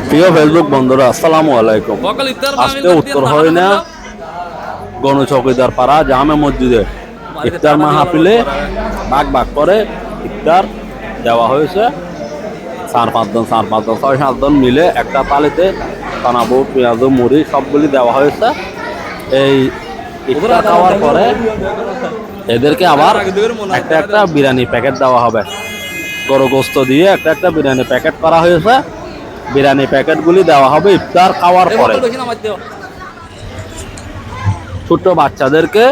প্রিয় ফেসবুক বন্ধুরা, আসসালামু আলাইকুম। আজকে উত্তর হরিণা গণচৌকিদার পাড়া জামে মসজিদে ইফতার মাহফিলে ভাগ ভাগ করে ইফতার দেওয়া হয়েছে। চার পাঁচজন 6-7জন মিলে একটা তালিতে কানাবু, পেঁয়াজ, মুড়ি সবগুলি দেওয়া হয়েছে। এই ইফতার খাওয়ার পরে এদেরকে আবার একটা একটা বিরিয়ানি প্যাকেট দেওয়া হবে। গরু গোস্ত দিয়ে একটা একটা বিরিয়ানি প্যাকেট করা হয়েছে। বিরিয়ানি প্যাকেটগুলি দেওয়া হবে ইফতার খাওয়ার পরে। ছোট বাচ্চাদেরকে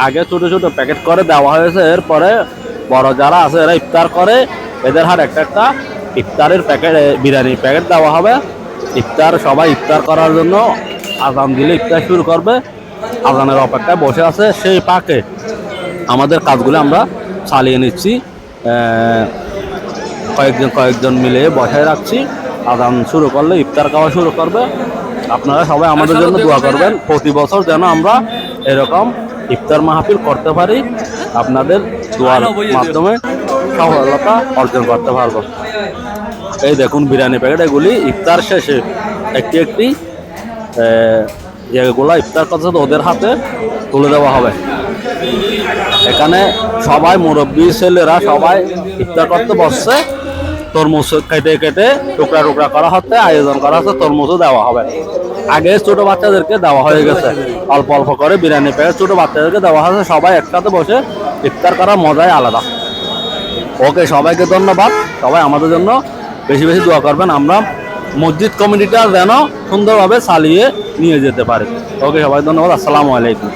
আগে ছোট ছোট প্যাকেট করে দেওয়া হয়েছে, এরপরে বড় যারা আছে এরা ইফতার করে, এদের হার একটা একটা ইফতারের প্যাকেট, বিরিয়ানির প্যাকেট দেওয়া হবে। ইফতার সবাই ইফতার করার জন্য আজান দিলে ইফতার শুরু করবে। আজানের অপেক্ষায় বসে আছে। সেই পাকে আমাদের কাজগুলো আমরা চালিয়ে নিচ্ছি। কয়েকজন মিলে বসায় রাখছি। আজান শুরু করলে ইফতার খাওয়া শুরু করবে। আপনারা সবাই আমাদের জন্য দোয়া করবেন, প্রতি বছর যেন আমরা এরকম ইফতার মাহফিল করতে পারি। আপনাদের দোয়ার মাধ্যমে সফলতা অর্জন করতে পারবো। এই দেখুন বিরিয়ানি প্যাকেট, এগুলি ইফতার শেষে একটি একটি যেগুলো ইফতার করছে ওদের হাতে তুলে দেওয়া হবে। এখানে সবাই মুরব্বী ছেলেরা সবাই ইফতার করতে বসছে। তরমুজ কেটে কেটে টুকরা টুকরা করা হচ্ছে, আয়োজন করা হচ্ছে। তরমুজও দেওয়া হবে। আগে ছোট বাচ্চাদেরকে দেওয়া হয়ে গেছে, অল্প অল্প করে বিরিয়ানি প্যাকেট ছোট বাচ্চাদেরকে দেওয়া হয়েছে। সবাই একসাথে বসে ইফতার করার মজাই আলাদা। ওকে, সবাইকে ধন্যবাদ। সবাই আমাদের জন্য বেশি বেশি দোয়া করবেন, আমরা মসজিদ কমিটিটা যেন সুন্দরভাবে চালিয়ে নিয়ে যেতে পারি। ওকে, সবাই ধন্যবাদ। আসসালামু আলাইকুম।